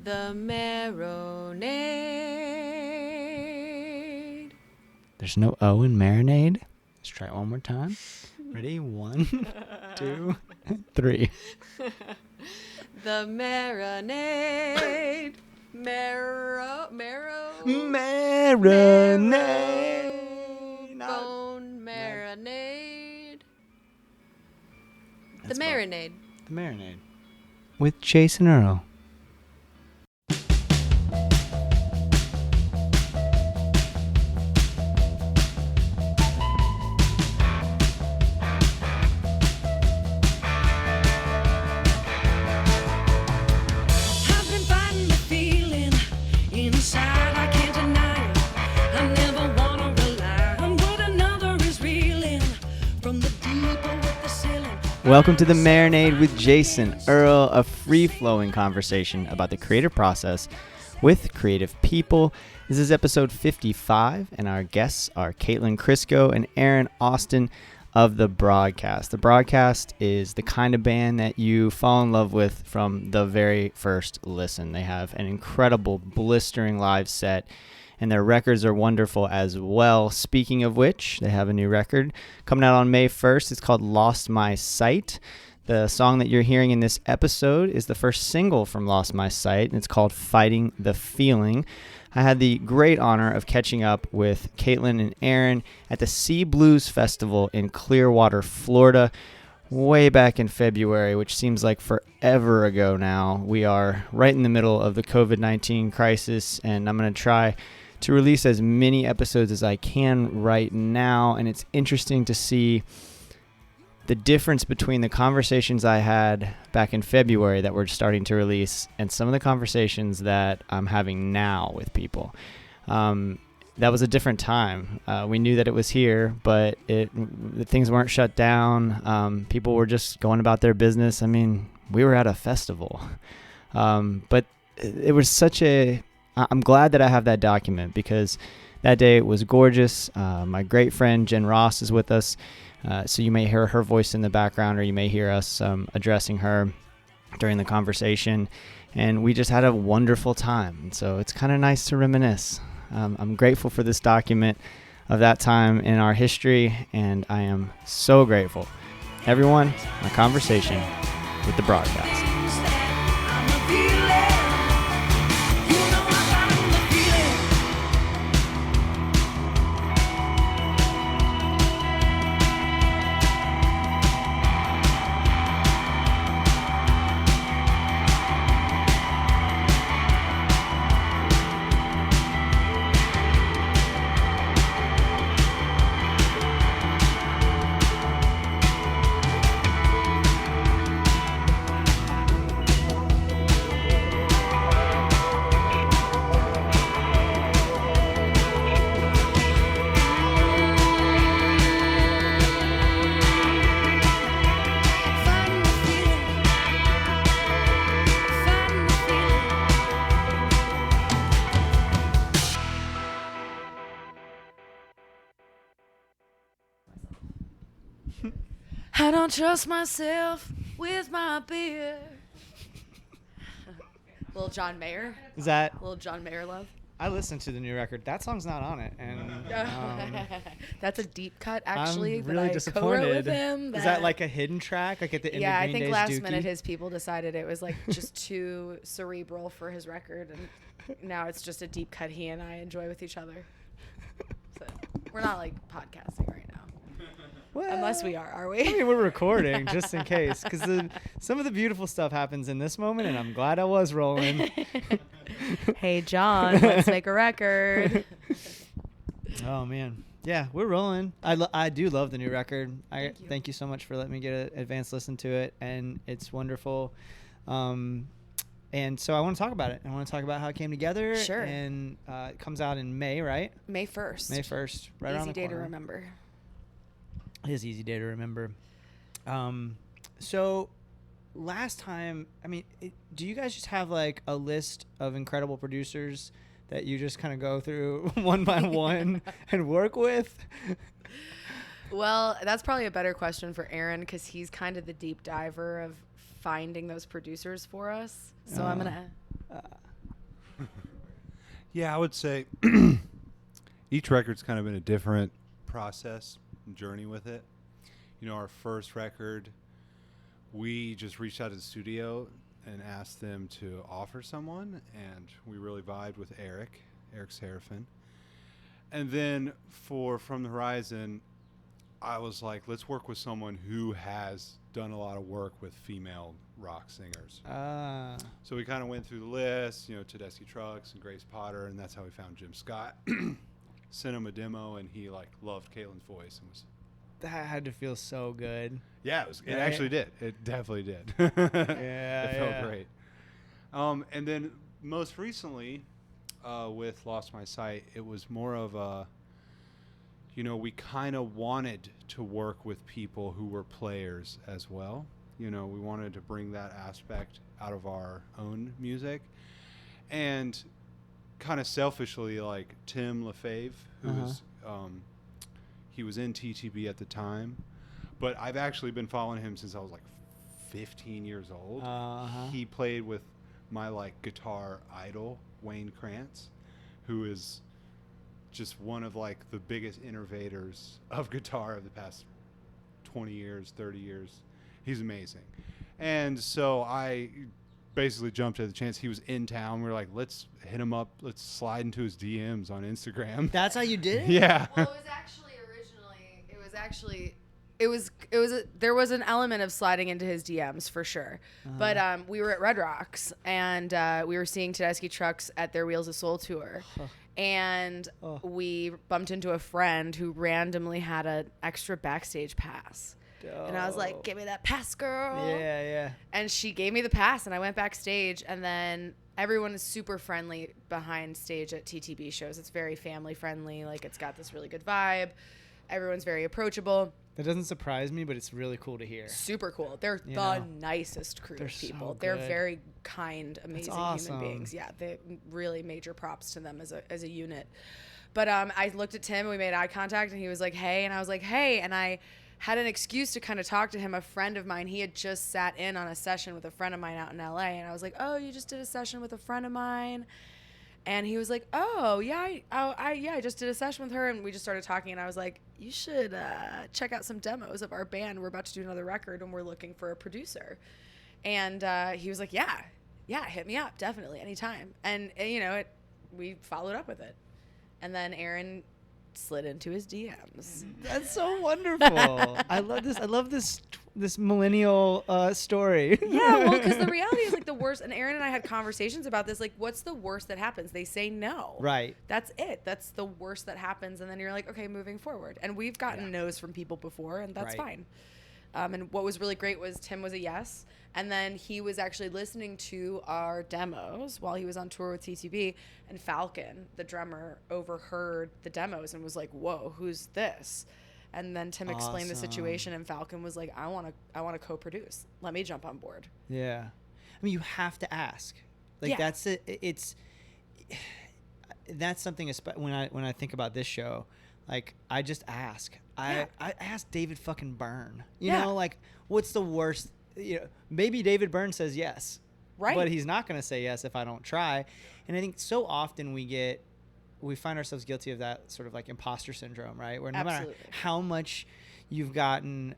The marinade. There's no O in marinade. Let's try it one more time. Ready? 1, 2, 3. The marinade. Marinade. Bone marinade. That's The marinade. The marinade. With Jason Earl. Welcome to The Marinade with Jason Earl, a free-flowing conversation about the creative process with creative people. This is episode 55, and our guests are Caitlin Crisco and Aaron Austin of The Broadcast. The Broadcast is the kind of band that you fall in love with from the very first listen. They have an incredible, blistering live set, and their records are wonderful as well. Speaking of which, they have a new record coming out on May 1st. It's called Lost My Sight. The song that you're hearing in this episode is the first single from Lost My Sight, and it's called Fighting the Feeling. I had the great honor of catching up with Caitlin and Aaron at the Sea Blues Festival in Clearwater, Florida, way back in February, which seems like forever ago now. We are right in the middle of the COVID-19 crisis, and I'm going to try to release as many episodes as I can right now, and it's interesting to see the difference between the conversations I had back in February that we're starting to release and some of the conversations that I'm having now with people. That was a different time. We knew that it was here, but things weren't shut down. People were just going about their business. I mean, we were at a festival, but it was I'm glad that I have that document because that day it was gorgeous. My great friend Jen Ross is with us. So you may hear her voice in the background, or you may hear us addressing her during the conversation. And we just had a wonderful time. And so it's kind of nice to reminisce. I'm grateful for this document of that time in our history, and I am so grateful. Everyone, my conversation with The Broadcast. I don't trust myself with my beer. Little John Mayer. Is that? Little John Mayer love. I listened to the new record. That song's not on it, and that's a deep cut. Actually, I'm really disappointed. Co-wrote with him. Is that like a hidden track, like at the end of Green I think Day's last Dookie? minute his people decided it was like just too cerebral for his record, and now it's just a deep cut he and I enjoy with each other. So we're not like podcasting right now. Well, unless we are we? I mean, we're recording just in case, because some of the beautiful stuff happens in this moment, and I'm glad I was rolling. Hey, John, let's make a record. Oh, man. Yeah, we're rolling. I do love the new record. Thank you so much for letting me get an advanced listen to it, and it's wonderful. And so I want to talk about it. I want to talk about how it came together. Sure. And it comes out in May, right? May 1st. May 1st, right around the corner. Easy day to remember. It is easy day to remember. So last time, I mean, do you guys just have like a list of incredible producers that you just kind of go through one by one and work with? Well, that's probably a better question for Aaron because he's kind of the deep diver of finding those producers for us. So I'm going to Yeah, I would say each record's kind of been a different process and journey with it. You know, our first record, we just reached out to the studio and asked them to offer someone, and we really vibed with Eric Serafin. And then for From the Horizon, I was like, let's work with someone who has done a lot of work with female rock singers. So we kind of went through the list, you know, Tedeschi Trucks and Grace Potter, and that's how we found Jim Scott. Sent him a demo, and he like loved Caitlin's voice and was. That had to feel so good. Yeah, it Right? actually did. It definitely did. Yeah, it felt great. And then most recently, with Lost My Sight, it was more of a, you know, we kind of wanted to work with people who were players as well. You know, we wanted to bring that aspect out of our own music. And kind of selfishly, like Tim LaFave, who was, he was in TTB at the time, but I've actually been following him since I was like 15 years old. He played with my like guitar idol, Wayne Krantz, who is just one of like the biggest innovators of guitar of the past 20 years, 30 years. He's amazing. And so I basically jumped at the chance. He was in town. We were like, let's hit him up. Let's slide into his DMs on Instagram. That's how you did it? Yeah. Well, there was an element of sliding into his DMs for sure. But we were at Red Rocks, and we were seeing Tedeschi Trucks at their Wheels of Soul tour. And we bumped into a friend who randomly had an extra backstage pass. And I was like, give me that pass, girl. Yeah. And she gave me the pass, and I went backstage, and then everyone is super friendly behind stage at TTB shows. It's very family friendly. Like, it's got this really good vibe. Everyone's very approachable. That doesn't surprise me, but it's really cool to hear. Super cool. They're nicest crew of people. So They're good. very kind, amazing awesome. human beings. Yeah, they really major props to them as a unit. But I looked at Tim, and we made eye contact, and he was like, hey. And I was like, hey. And I had an excuse to kind of talk to him. A friend of mine, he had just sat in on a session with a friend of mine out in LA. And I was like, oh, you just did a session with a friend of mine? And he was like, oh, yeah, I just did a session with her. And we just started talking. And I was like, you should check out some demos of our band. We're about to do another record, and we're looking for a producer. And he was like, yeah, hit me up. Definitely, anytime. And you know, we followed up with it. And then Aaron slid into his DMs. That's so wonderful. I love this millennial story. Yeah, well, because the reality is like the worst, and Aaron and I had conversations about this, like, what's the worst that happens? They say no. Right. That's it. That's the worst that happens, and then you're like, okay, moving forward. And we've gotten no's from people before, and that's fine. And what was really great was Tim was a yes, and then he was actually listening to our demos while he was on tour with TTB, and Falcon, the drummer, overheard the demos and was like, whoa, who's this? And then Tim explained the situation, and Falcon was like, I want to co-produce. Let me jump on board. Yeah. I mean, you have to ask. Like, that's it. That's something when I think about this show, like, I just ask. I asked David fucking Byrne. You know, like, what's the worst? You know, maybe David Byrne says yes. Right. But he's not going to say yes if I don't try. And I think so often we find ourselves guilty of that sort of like imposter syndrome, right? Where no matter how much you've gotten,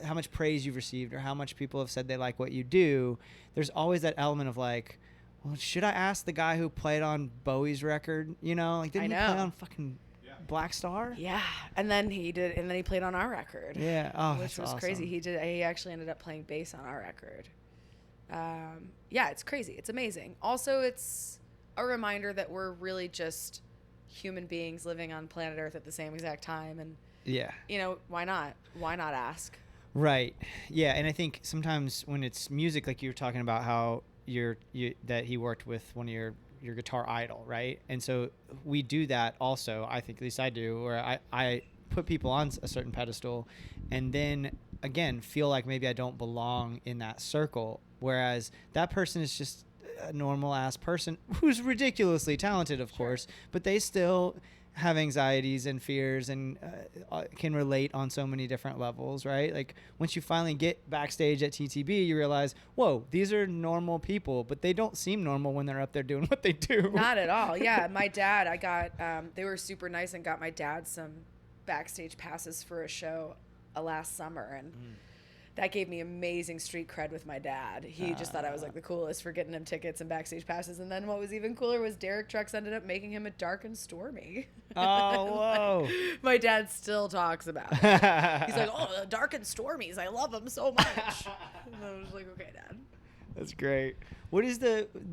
how much praise you've received, or how much people have said they like what you do, there's always that element of like, well, should I ask the guy who played on Bowie's record? You know, like, didn't he play on fucking Black Star? Yeah. And then he played on our record. Yeah. Oh, which was awesome. crazy. He actually ended up playing bass on our record. Yeah, it's crazy. It's amazing. Also, it's a reminder that we're really just human beings living on planet Earth at the same exact time. And, you know, why not? Why not ask? Right. Yeah. And I think sometimes when it's music, like you were talking about how that he worked with one of your guitar idol, right? And so we do that also, I think, at least I do, where I put people on a certain pedestal and then, again, feel like maybe I don't belong in that circle, whereas that person is just a normal ass person who's ridiculously talented, of course, but they still have anxieties and fears and can relate on so many different levels, right? Like once you finally get backstage at TTB, you realize, whoa, these are normal people, but they don't seem normal when they're up there doing what they do. Not at all. Yeah, my dad, I got, they were super nice and got my dad some backstage passes for a show last summer, and that gave me amazing street cred with my dad. He just thought I was like the coolest for getting him tickets and backstage passes. And then what was even cooler was Derek Trucks ended up making him a Dark and Stormy. Oh, whoa. My dad still talks about it. He's like, oh, Dark and Stormies. I love them so much. And I was like, okay, Dad. That's great. What is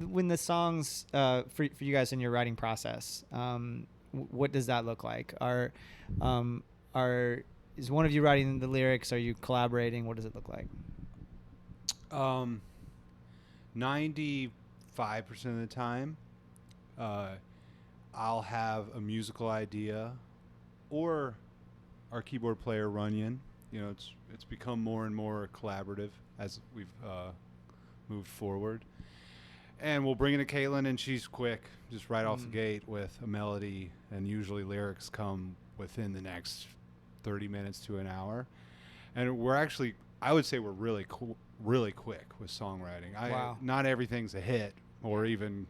when the songs for you guys in your writing process? What does that look like? Is one of you writing the lyrics? Are you collaborating? What does it look like? 95% of the time, I'll have a musical idea, or our keyboard player Runyon. You know, it's become more and more collaborative as we've moved forward. And we'll bring it to Caitlin, and she's quick, just right off the gate with a melody, and usually lyrics come within the next 30 minutes to an hour. And we're actually, I would say we're really really quick with songwriting. Wow. Not everything's a hit or even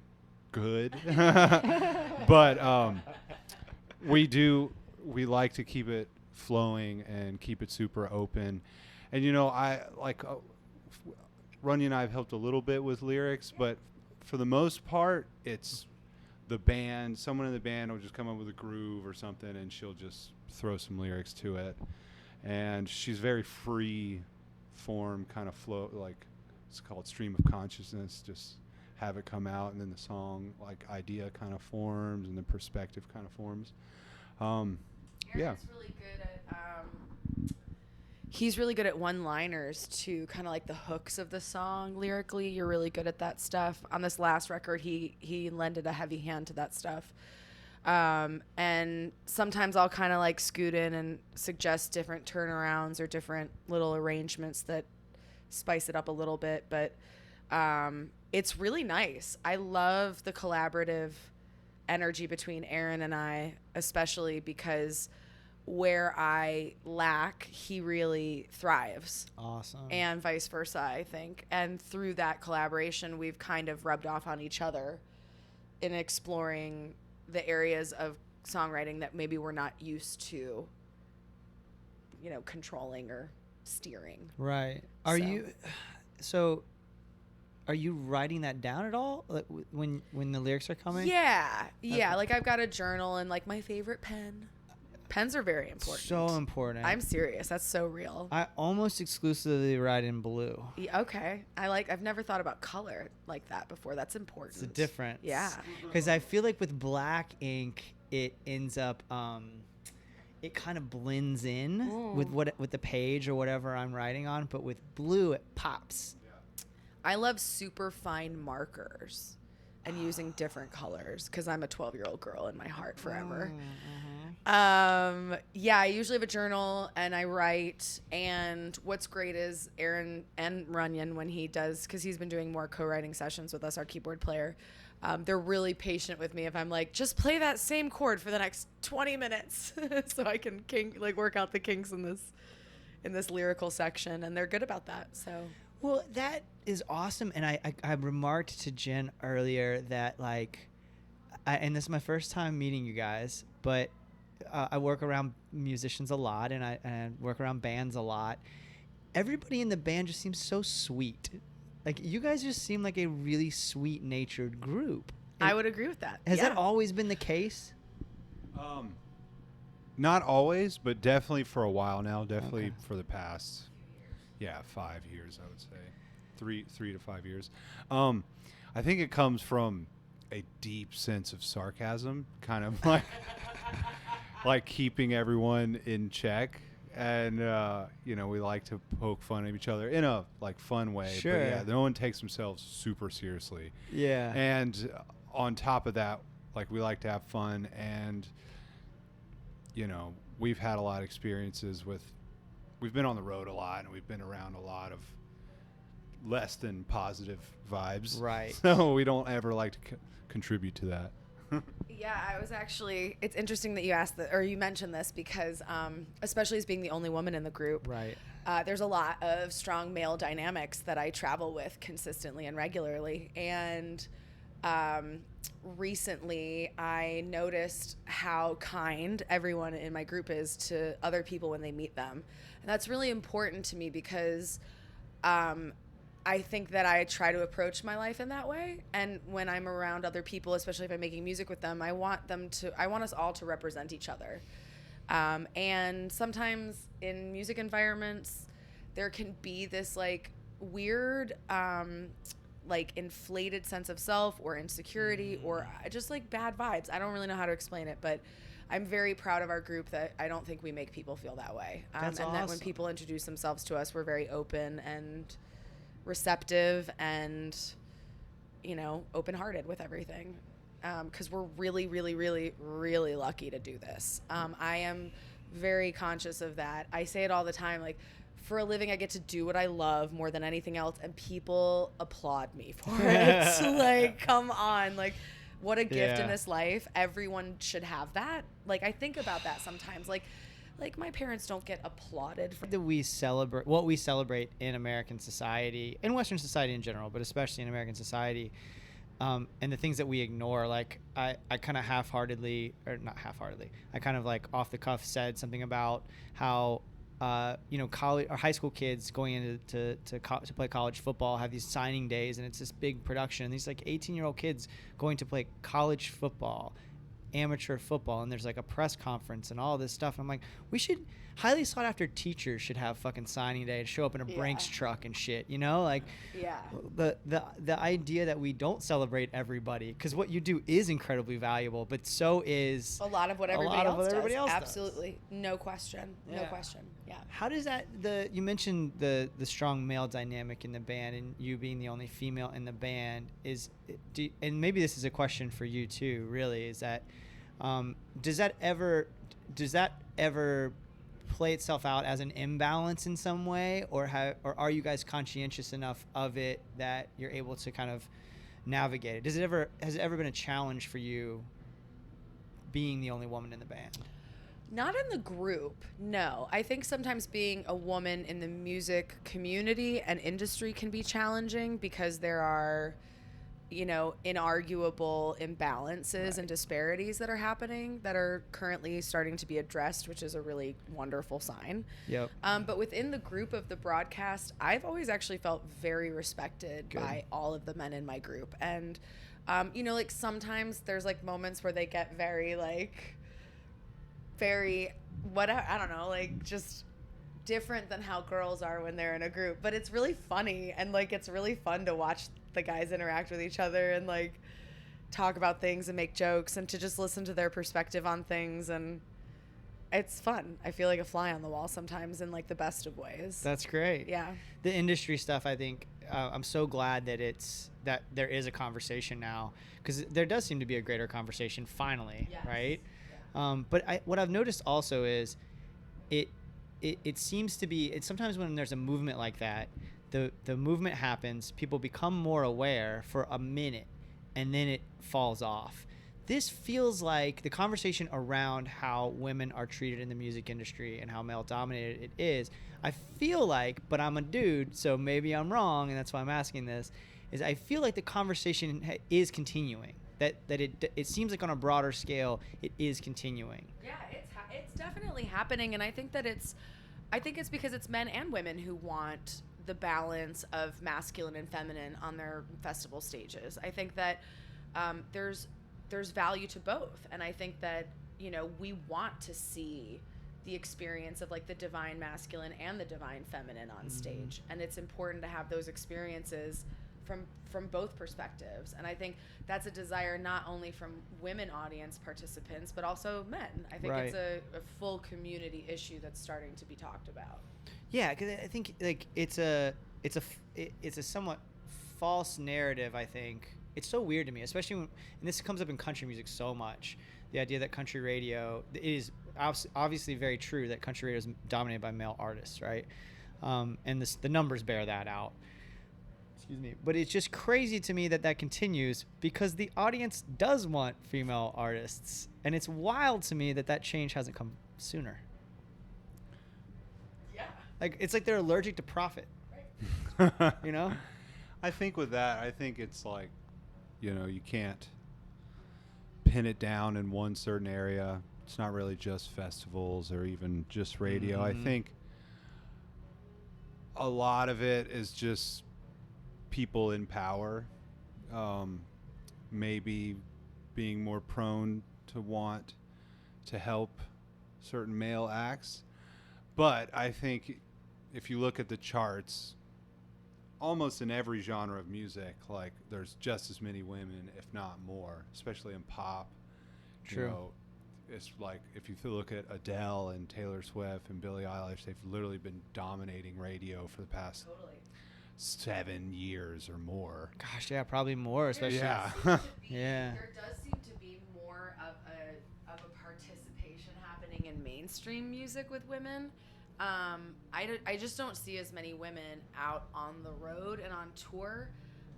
good, but we like to keep it flowing and keep it super open. And you know, I like Runyon and I have helped a little bit with lyrics, but for the most part, it's the band. Someone in the band will just come up with a groove or something, and she'll just throw some lyrics to it. And she's very free form kind of flow, like it's called stream of consciousness. Just have it come out, and then the song like idea kind of forms, and the perspective kind of forms. Yeah. Really good at, he's really good at one-liners too, kind of like the hooks of the song. Lyrically, you're really good at that stuff. On this last record, he lended a heavy hand to that stuff. And sometimes I'll kind of like scoot in and suggest different turnarounds or different little arrangements that spice it up a little bit. But it's really nice. I love the collaborative energy between Aaron and I, especially because where I lack, he really thrives. Awesome. And vice versa, I think. And through that collaboration, we've kind of rubbed off on each other in exploring the areas of songwriting that maybe we're not used to, you know, controlling or steering. Right. Are you writing that down at all, like, when the lyrics are coming? Yeah. Okay. Like I've got a journal and like my favorite pen. Pens are very important. So important. I'm serious. That's so real. I almost exclusively write in blue. Yeah, okay. I've never thought about color like that before. That's important. It's different. Yeah. Because I feel like with black ink, it ends up, it kind of blends in with the page or whatever I'm writing on. But with blue, it pops. I love super fine markers and using different colors because I'm a 12-year-old girl in my heart forever. Yeah, I usually have a journal and I write. And what's great is Aaron and Runyon, when he does, because he's been doing more co-writing sessions with us, our keyboard player, they're really patient with me if I'm like, just play that same chord for the next 20 minutes so I can work out the kinks in this lyrical section. And they're good about that. So. Well, that is awesome. And I remarked to Jen earlier that and this is my first time meeting you guys, but I work around musicians a lot, and I work around bands a lot. Everybody in the band just seems so sweet. Like, you guys just seem like a really sweet-natured group. I would agree with that. Has that always been the case? Not always, but definitely for a while now. Definitely for the past, 5 years, I would say, 3 to 5 years. I think it comes from a deep sense of sarcasm, kind of like like keeping everyone in check. And we like to poke fun at each other in a fun way. Sure. But yeah, no one takes themselves super seriously. Yeah. And on top of that, we like to have fun, and we've had a lot of experiences we've been on the road a lot, and we've been around a lot of less than positive vibes. Right. So we don't ever like to contribute to that. Yeah, I was actually. It's interesting that you asked that, or you mentioned this, because especially as being the only woman in the group, Right. there's a lot of strong male dynamics that I travel with consistently and regularly. And recently, I noticed how kind everyone in my group is to other people when they meet them, and that's really important to me because. I think that I try to approach my life in that way. And when I'm around other people, especially if I'm making music with them, I want us all to represent each other. And sometimes in music environments, there can be this like weird, like inflated sense of self or insecurity or just like bad vibes. I don't really know how to explain it, but I'm very proud of our group that I don't think we make people feel that way. That's and that when awesome. people introduce themselves to us, we're very open and receptive and, open-hearted with everything. Because we're really, really, really, really lucky to do this. I am very conscious of that. I say it all the time, like, for a living, I get to do what I love more than anything else, and people applaud me for it. Like, come on. Like, what a gift in this life. Everyone should have that. Like, I think about that sometimes. Like my parents don't get applauded for That we celebrate what we celebrate in American society, in Western society in general, but especially in American society, and the things that we ignore. Like I kind of half-heartedly, or not half-heartedly, I kind of like off the cuff said something about how college or high school kids going into to play college football have these signing days, and it's this big production, and these like 18-year-old kids going to play college football, amateur football, and there's like a press conference and all this stuff, and I'm like, highly sought after teachers should have fucking signing day and show up in a Brinks truck and shit, like the idea that we don't celebrate everybody, because what you do is incredibly valuable, but so is a lot of what everybody else does. Absolutely. No question. Yeah. How does that, you mentioned the strong male dynamic in the band and you being the only female in the band, and maybe this is a question for you too, really, is that does that ever play itself out as an imbalance in some way, or are you guys conscientious enough of it that you're able to kind of navigate it? Has it ever been a challenge for you being the only woman in the band? Not in the group, no. I think sometimes being a woman in the music community and industry can be challenging because there are, inarguable imbalances and disparities that are happening that are currently starting to be addressed, which is a really wonderful sign. Yep. But within the group of the broadcast, I've always actually felt very respected by all of the men in my group. And, like sometimes there's like moments where they get very, I don't know, like just different than how girls are when they're in a group, but it's really funny, and like it's really fun to watch the guys interact with each other and like talk about things and make jokes and to just listen to their perspective on things, and it's fun. I feel like a fly on the wall sometimes in like the best of ways. That's great. Yeah. The industry stuff, I think, I'm so glad that that there is a conversation now, because there does seem to be a greater conversation finally, yes. Right? Yeah. But what I've noticed also is it seems to be, sometimes when there's a movement like that, the movement happens, people become more aware for a minute, and then it falls off. This feels like the conversation around how women are treated in the music industry and how male dominated it is. I feel like, but I'm a dude, so maybe I'm wrong, and that's why I'm asking this, is I feel like the conversation is continuing. That it seems like on a broader scale, it is continuing. Yeah, it's definitely happening, and I think it's because it's men and women who want the balance of masculine and feminine on their festival stages. I think that there's value to both, and I think that we want to see the experience of like the divine masculine and the divine feminine on stage, and it's important to have those experiences from both perspectives. And I think that's a desire not only from women audience participants but also men. I think It's a full community issue that's starting to be talked about. Yeah, because I think like it's a somewhat false narrative. I think it's so weird to me, especially when, and this comes up in country music so much, the idea that country radio, it is obviously very true that country radio is dominated by male artists, right? And the numbers bear that out. excuse me, but it's just crazy to me that that continues because the audience does want female artists, and it's wild to me that that change hasn't come sooner. Yeah. Like it's like they're allergic to profit, you know? I think with that, I think it's like, you can't pin it down in one certain area. It's not really just festivals or even just radio. I think a lot of it is just people in power, maybe being more prone to want to help certain male acts. But I think if you look at the charts, almost in every genre of music, like there's just as many women, if not more, especially in pop. True. It's like if you look at Adele and Taylor Swift and Billie Eilish, they've literally been dominating radio for the past 7 years or more. Gosh, yeah, probably more, especially. Yeah. Yeah. There does seem to be more of a participation happening in mainstream music with women. I just don't see as many women out on the road and on tour,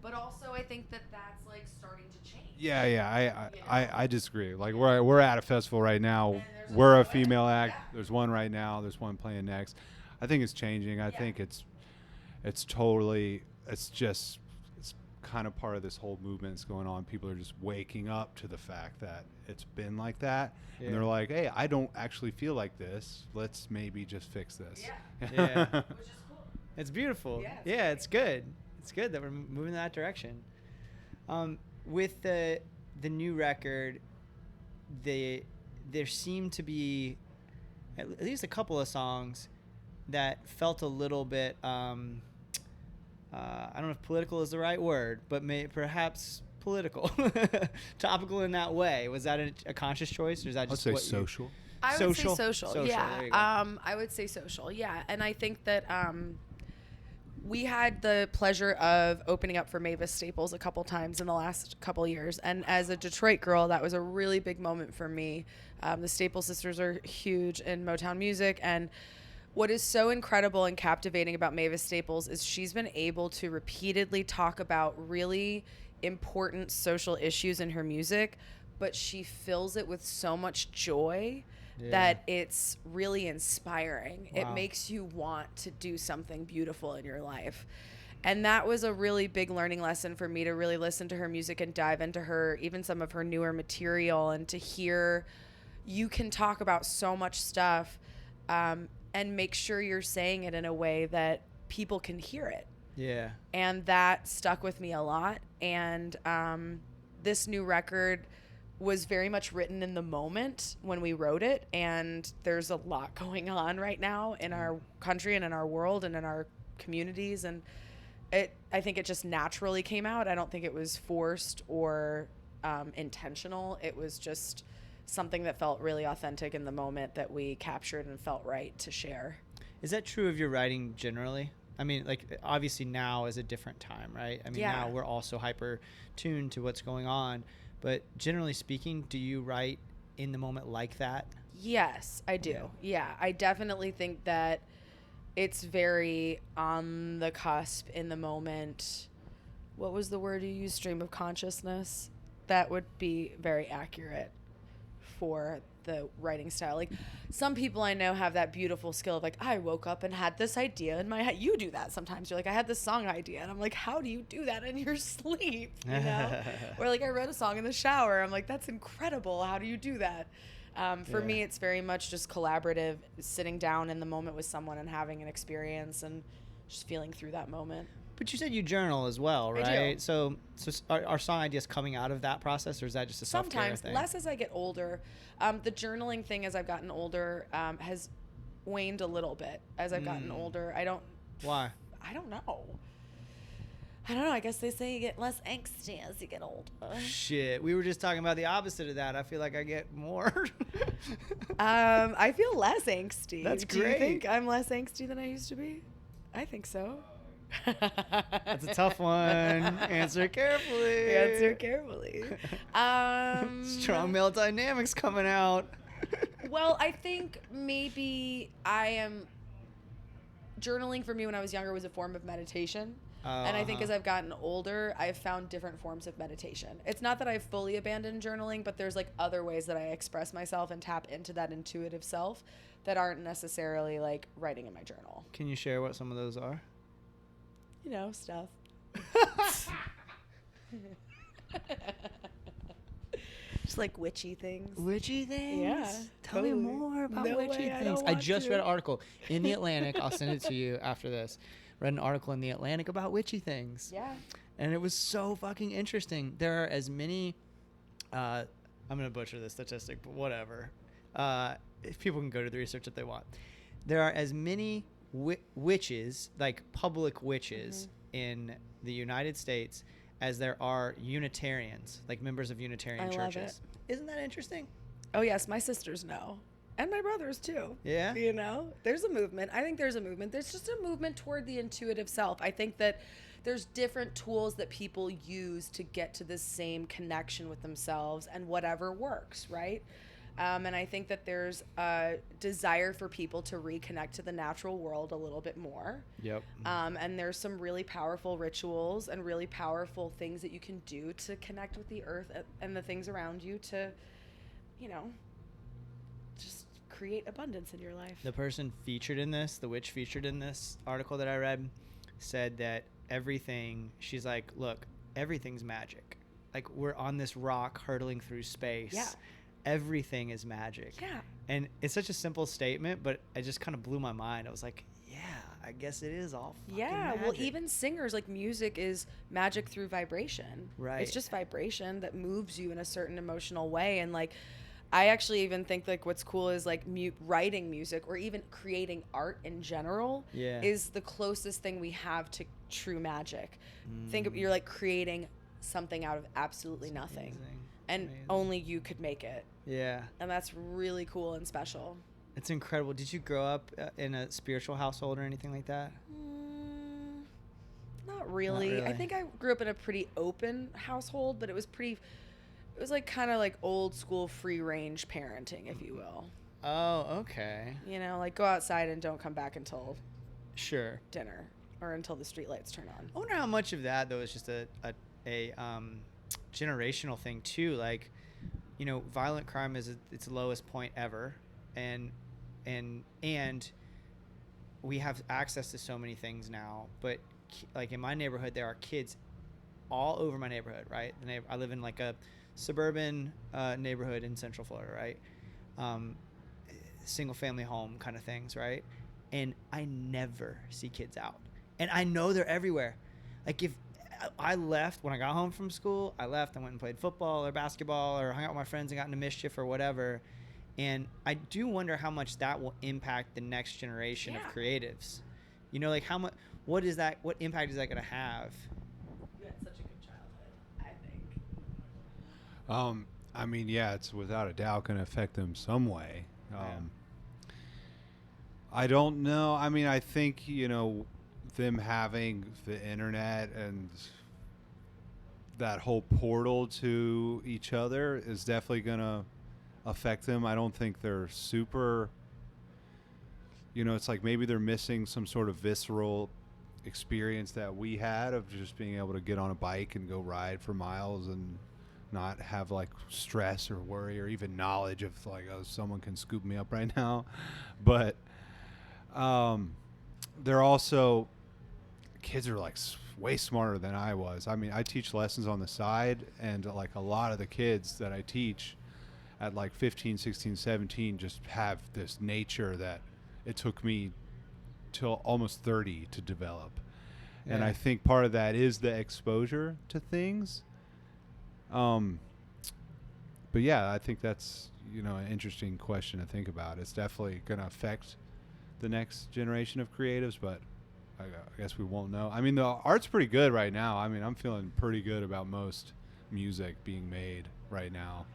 but also I think that that's like starting to change. Yeah. I disagree. Like we're at a festival right now. We're a female act. Yeah. There's one right now. There's one playing next. I think it's changing. I think it's totally. It's kind of part of this whole movement that's going on. People are just waking up to the fact that it's been like that, and they're like, "Hey, I don't actually feel like this. Let's maybe just fix this." Yeah. Which is cool. It's beautiful. Yeah, Yeah, it's good. It's good that we're moving in that direction. With the new record, there seemed to be at least a couple of songs that felt a little bit I don't know if political is the right word, but perhaps political, topical in that way. Was that a conscious choice, or is that I'd just say what social. I would say social. Social, Yeah. there you go. I would say social. Yeah. And I think that we had the pleasure of opening up for Mavis Staples a couple times in the last couple years. And as a Detroit girl, that was a really big moment for me. The Staples sisters are huge in Motown music. And what is so incredible and captivating about Mavis Staples is she's been able to repeatedly talk about really important social issues in her music, but she fills it with so much joy that it's really inspiring. Wow. It makes you want to do something beautiful in your life. And that was a really big learning lesson for me, to really listen to her music and dive into her, even some of her newer material, and to hear you can talk about so much stuff and make sure you're saying it in a way that people can hear it. Yeah. And that stuck with me a lot. And this new record was very much written in the moment when we wrote it. And there's a lot going on right now in our country and in our world and in our communities. And I think it just naturally came out. I don't think it was forced or intentional. It was just something that felt really authentic in the moment that we captured and felt right to share. Is that true of your writing generally? I mean, like, obviously now is a different time, right? I mean, Yeah. now we're also hyper tuned to what's going on. But generally speaking, do you write in the moment like that? Yes, I do. Yeah, I definitely think that it's very on the cusp, in the moment. What was the word you used? Stream of consciousness? That would be very accurate for the writing style. Like, some people I know have that beautiful skill of like, I woke up and had this idea in my head. You do that sometimes. You're like, I had this song idea. And I'm like, how do you do that in your sleep? You know? Or like, I wrote a song in the shower. I'm like, that's incredible. How do you do that? For me, it's very much just collaborative, sitting down in the moment with someone and having an experience and just feeling through that moment. But you said you journal as well, right? I do. So are song ideas coming out of that process, or is that just a self-care Sometimes, thing? less as I get older. The journaling thing as I've gotten older has waned a little bit as I've gotten older. Why? I don't know. I guess they say you get less angsty as you get older. Shit, we were just talking about the opposite of that. I feel like I get more. I feel less angsty. That's Do you great. think I'm less angsty than I used to be? I think so. That's a tough one. Answer carefully. Answer carefully. Strong male dynamics coming out. Well, I think maybe journaling for me when I was younger was a form of meditation. And I think Uh-huh. as I've gotten older, I've found different forms of meditation. It's not that I've fully abandoned journaling, but there's like other ways that I express myself and tap into that intuitive self that aren't necessarily like writing in my journal. Can you share what some of those are? You know, stuff. Just like witchy things. Witchy things? Yeah, Tell me totally. more about No witchy way, I things. don't I want just to. read an article in The Atlantic. I'll send it to you after this. Read an article in The Atlantic about witchy things. Yeah. And it was so fucking interesting. There are as many, I'm going to butcher this statistic, but whatever. If people can go to the research if they want. There are as many witches, like public witches, in the United States as there are Unitarians, like members of Unitarian I love churches. Isn't that interesting? Oh, yes, my sisters know. And my brothers, too. Yeah? You know, there's a movement. I think there's a movement. There's just a movement toward the intuitive self. I think that there's different tools that people use to get to the same connection with themselves and whatever works, right? And I think that there's a desire for people to reconnect to the natural world a little bit more. Yep. And there's some really powerful rituals and really powerful things that you can do to connect with the earth and the things around you to, you know, just create abundance in your life. The person featured in this, the witch featured in this article that I read, said that everything, she's like, look, everything's magic. Like, we're on this rock hurtling through space. Yeah. Everything is magic. Yeah. And it's such a simple statement, but it just kind of blew my mind. I was like, yeah, I guess it is all fucking Yeah, well, magic. even singers, like music is magic through vibration. Right. It's just vibration that moves you in a certain emotional way. And like, I actually even think like what's cool is like writing music or even creating art in general Yeah. is the closest thing we have to true magic. Think of, you're like creating something out of absolutely nothing. Amazing. And Amazing. only you could make it. Yeah. And that's really cool and special. It's incredible. Did you grow up in a spiritual household or anything like that? Not really. I really. think I grew up in a pretty open household, but it was like kind of like old school free range parenting, if you will. Oh, okay. You know, like go outside and don't come back until Sure. dinner or until the street lights turn on. I wonder how much of that though is just a generational thing too. Like, you know, violent crime is at its lowest point ever, and we have access to so many things now. But like in my neighborhood, there are kids all over my neighborhood. Right, I live in like a suburban neighborhood in Central Florida. Right, single family home kind of things. Right, and I never see kids out, and I know they're everywhere. Like if I left when I got home from school, I went and played football or basketball or hung out with my friends and got into mischief or whatever. And I do wonder how much that will impact the next generation of creatives. You know, like what impact is that going to have? You had such a good childhood, I think. I mean, yeah, it's without a doubt going to affect them some way. I don't know. I mean, I think, you know, them having the internet and that whole portal to each other is definitely going to affect them. I don't think they're super, you know, it's like maybe they're missing some sort of visceral experience that we had of just being able to get on a bike and go ride for miles and not have like stress or worry or even knowledge of like, oh, someone can scoop me up right now. But they're also, kids are like way smarter than I was. I mean, I teach lessons on the side, and like a lot of the kids that I teach at like 15, 16, 17 just have this nature that it took me till almost 30 to develop. And Yeah. I think part of that is the exposure to things. But yeah, I think that's, you know, an interesting question to think about. It's definitely going to affect the next generation of creatives, but I guess we won't know. I mean, the art's pretty good right now. I mean, I'm feeling pretty good about most music being made right now.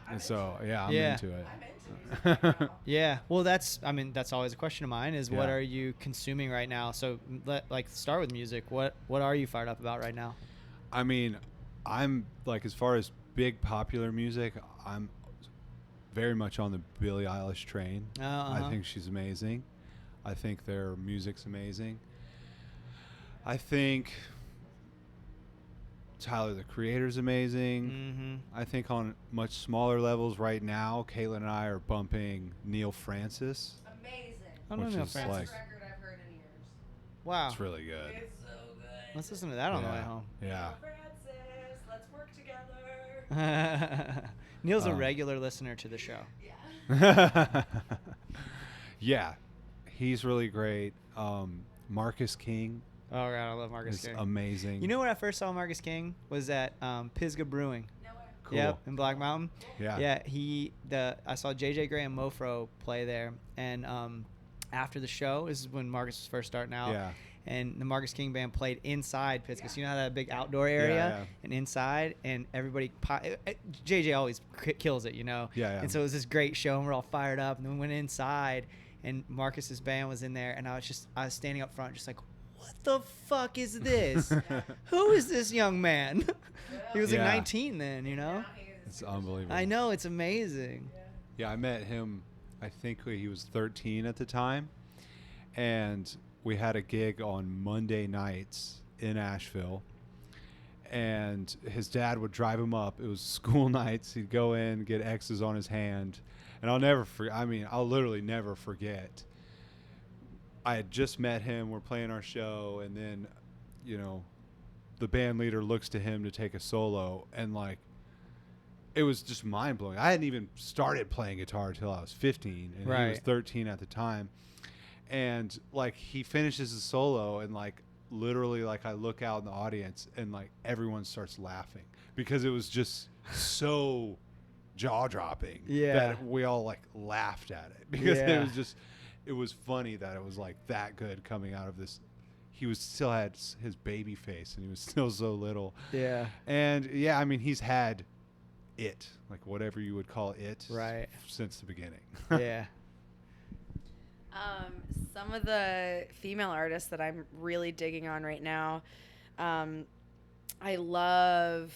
And so, yeah, I'm Yeah. into it. Yeah. Well, that's always a question of mine is what Yeah. are you consuming right now? So start with music. What are you fired up about right now? I mean, I'm like, as far as big popular music, I'm very much on the Billie Eilish train. I think she's amazing. I think their music's amazing. I think Tyler the Creator's amazing. Mm-hmm. I think on much smaller levels right now, Caitlin and I are bumping Neil Francis. Amazing. I don't Which know is Francis. like- Best record I've heard in years. Wow. It's really good. It's so good. Let's listen to that on the way Yeah. home. Yeah. Francis, let's work together. Neil's a regular listener to the show. Yeah. Yeah, he's really great. Marcus King Oh god, I love Marcus is King. amazing. You know where I first saw Marcus King was at Pisgah Brewing. No way. Cool. Yep, in Black Mountain. Yeah. Yeah, I saw JJ Graham Mofro play there, and after the show, this is when Marcus was first starting out. Yeah. And the Marcus King band played inside Pisgah. So you know how that big outdoor area Yeah. and inside, and everybody. JJ always kills it, you know. Yeah. And so it was this great show, and we're all fired up. And then we went inside, and Marcus's band was in there, and I was standing up front, just like, what the fuck is this? Who is this young man? He was like Yeah. 19 then, you know. It's unbelievable. I know, it's amazing. Yeah, I met him. I think he was 13 at the time, and we had a gig on Monday nights in Asheville, and his dad would drive him up. It was school nights. He'd go in, get X's on his hand, and I'll literally never forget. I had just met him. We're playing our show, and then, the band leader looks to him to take a solo, and like, it was just mind blowing. I hadn't even started playing guitar until I was 15, and he was Right. 13 at the time. And like, he finishes the solo, and like, literally, like, I look out in the audience, and like, everyone starts laughing because it was just so jaw dropping. Yeah. That we all like laughed at it because Yeah. it was funny that it was like that good coming out of this. He still had his baby face, and he was still so little. Yeah. And yeah, I mean, he's had it, like whatever you would call it, Right. since the beginning. Yeah. Some of the female artists that I'm really digging on right now, I love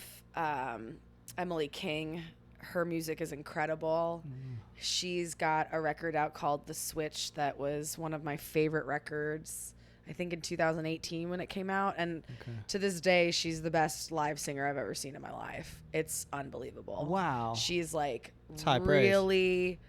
Emily King. Her music is incredible. She's got a record out called The Switch that was one of my favorite records, I think in 2018 when it came out. And to this day, she's the best live singer I've ever seen in my life. It's unbelievable. Wow. She's like It's high praise. really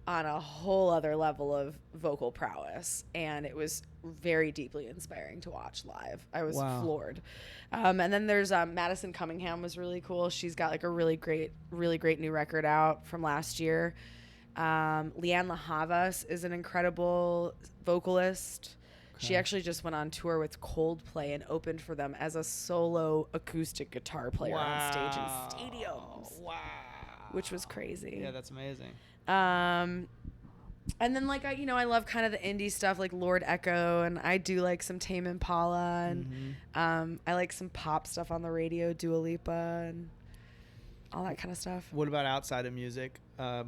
on a whole other level of vocal prowess, and it was very deeply inspiring to watch live. I was Wow. floored. And then there's Madison Cunningham was really cool. She's got like a really great new record out from last year. Leanne La Havas is an incredible vocalist. She actually just went on tour with Coldplay and opened for them as a solo acoustic guitar player on stage in stadiums, Wow. which was crazy. Yeah, that's amazing. And then like I love kind of the indie stuff like Lord Echo, and I do like some Tame Impala, and I like some pop stuff on the radio, Dua Lipa and all that kind of stuff. What about outside of music?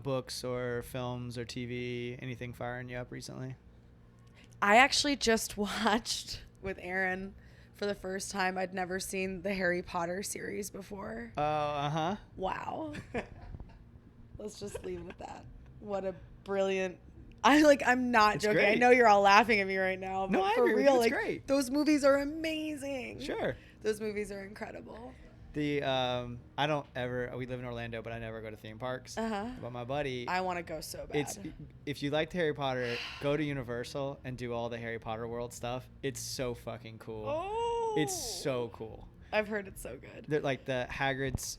Books or films or TV? Anything firing you up recently? I actually just watched with Aaron for the first time. I'd never seen the Harry Potter series before. Oh, uh-huh. Wow. Let's just leave it at that. What a brilliant. I'm not It's joking. I great. know you're all laughing at me right now, but No, I for agree with you. real, It's like great. those movies are amazing. Sure. Those movies are incredible. We live in Orlando, but I never go to theme parks. Uh-huh. But my buddy, I want to go so bad. if you liked Harry Potter, go to Universal and do all the Harry Potter world stuff. It's so fucking cool. Oh. It's so cool. I've heard it's so good. They're like the Hagrid's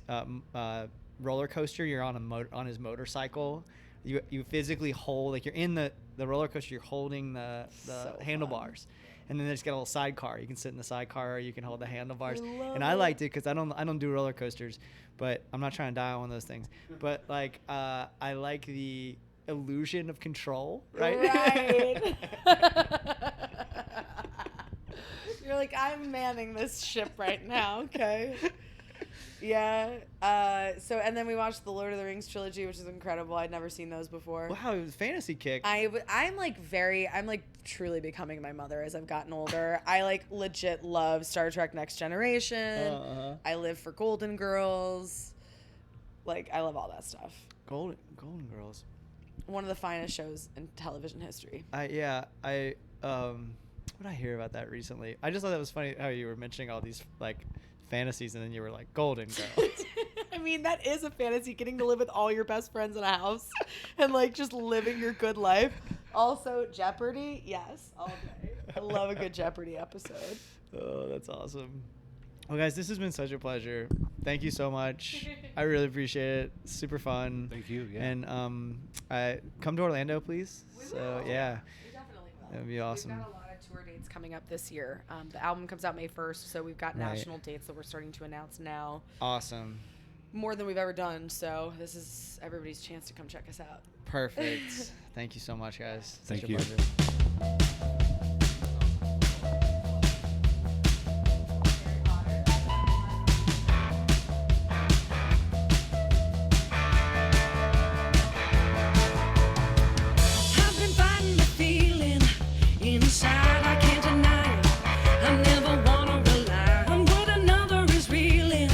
roller coaster. You're on his motorcycle. You physically hold, like, you're in the roller coaster. You're holding the So handlebars, and then there's got a little sidecar. You can sit in the sidecar, or you can hold the handlebars. love And I it. liked it because I don't do roller coasters, but I'm not trying to die on one of those things. But like I like the illusion of control, right? Right. You're like, I'm manning this ship right now. Okay. Yeah. And then we watched the Lord of the Rings trilogy, which is incredible. I'd never seen those before. Wow, it was fantasy kick. I'm like truly becoming my mother as I've gotten older. I like legit love Star Trek Next Generation. I live for Golden Girls. Like, I love all that stuff. Golden Girls. One of the finest shows in television history. I what did I hear about that recently? I just thought that was funny how you were mentioning all these like fantasies and then you were like Golden Girls. I mean, that is a fantasy, getting to live with all your best friends in a house and like just living your good life. Also, Jeopardy, yes, all day. I love a good Jeopardy episode. Oh, that's awesome. Well, guys, this has been such a pleasure. Thank you so much. I really appreciate it. Super fun. Thank you. Yeah. And come to Orlando, please. We So will. yeah, We definitely will. that'd be awesome. We've got a lot of tour dates coming up this year. The album comes out May 1st, so we've got Right. national dates that we're starting to announce now. Awesome. More than we've ever done, so this is everybody's chance to come check us out. Perfect. Thank you so much, guys. Thank Such a you. pleasure. I've been fighting the feeling inside, I can't deny it. I never wanna rely on what another is reeling.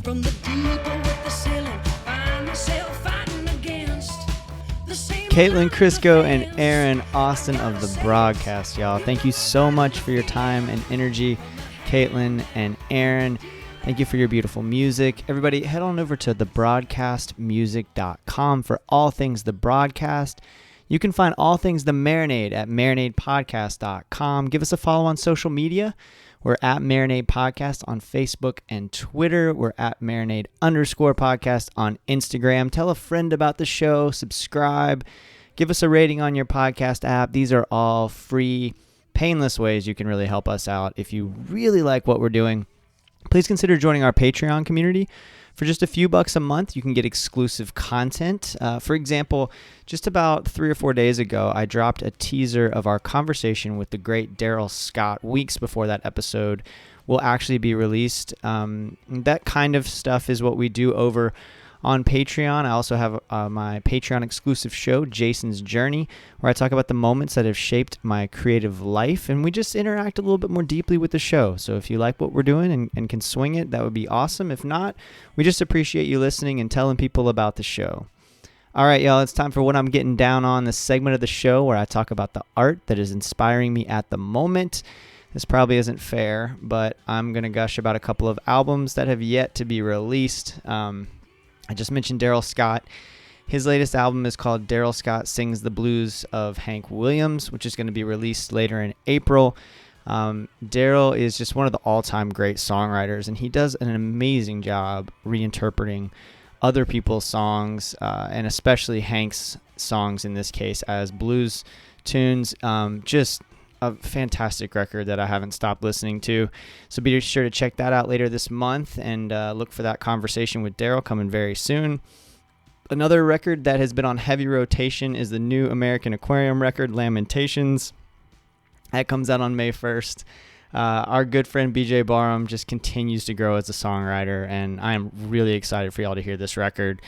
From the deeper with the ceiling, find myself fighting against the same. Caitlin Crisco and Aaron Austin of The Broadcast, y'all. Thank you so much for your time and energy, Caitlin and Aaron. Thank you for your beautiful music. Everybody, head on over to thebroadcastmusic.com for all things The Broadcast. You can find all things The Marinade at marinadepodcast.com. Give us a follow on social media. We're at Marinade Podcast on Facebook and Twitter. We're at Marinade_podcast on Instagram. Tell a friend about the show. Subscribe. Give us a rating on your podcast app. These are all free, painless ways you can really help us out. If you really like what we're doing, please consider joining our Patreon community. For just a few bucks a month, you can get exclusive content. For example, just about 3 or 4 days ago, I dropped a teaser of our conversation with the great Daryl Scott weeks before that episode will actually be released. That kind of stuff is what we do over on Patreon. I also have my Patreon exclusive show, Jason's Journey, where I talk about the moments that have shaped my creative life, and we just interact a little bit more deeply with the show. So if you like what we're doing and can swing it, that would be awesome. If not, we just appreciate you listening and telling people about the show. All right, y'all, it's time for What I'm Getting Down On, this segment of the show where I talk about the art that is inspiring me at the moment. This probably isn't fair, but I'm going to gush about a couple of albums that have yet to be released. I just mentioned Daryl Scott. His latest album is called Daryl Scott Sings the Blues of Hank Williams, which is going to be released later in April. Daryl is just one of the all-time great songwriters, and he does an amazing job reinterpreting other people's songs, and especially Hank's songs in this case, as blues tunes. Just a fantastic record that I haven't stopped listening to. So be sure to check that out later this month and look for that conversation with Daryl coming very soon. Another record that has been on heavy rotation is the new American Aquarium record, Lamentations. That comes out on May 1st. Our good friend BJ Barham just continues to grow as a songwriter, and I am really excited for y'all to hear this record.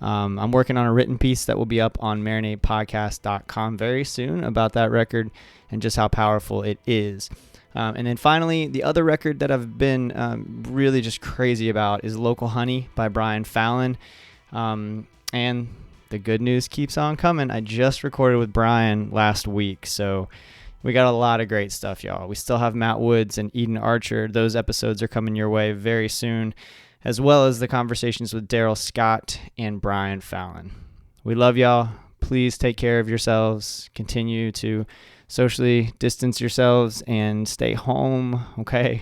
I'm working on a written piece that will be up on marinadepodcast.com very soon about that record and just how powerful it is. And then finally, the other record that I've been really just crazy about is Local Honey by Brian Fallon. And the good news keeps on coming. I just recorded with Brian last week, so we got a lot of great stuff, y'all. We still have Matt Woods and Eden Archer. Those episodes are coming your way very soon, as well as the conversations with Daryl Scott and Brian Fallon. We love y'all. Please take care of yourselves. Continue to socially distance yourselves and stay home, okay?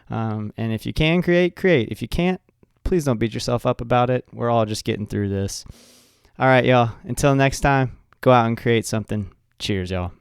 And if you can create. If you can't, please don't beat yourself up about it. We're all just getting through this. All right, y'all. Until next time, go out and create something. Cheers, y'all.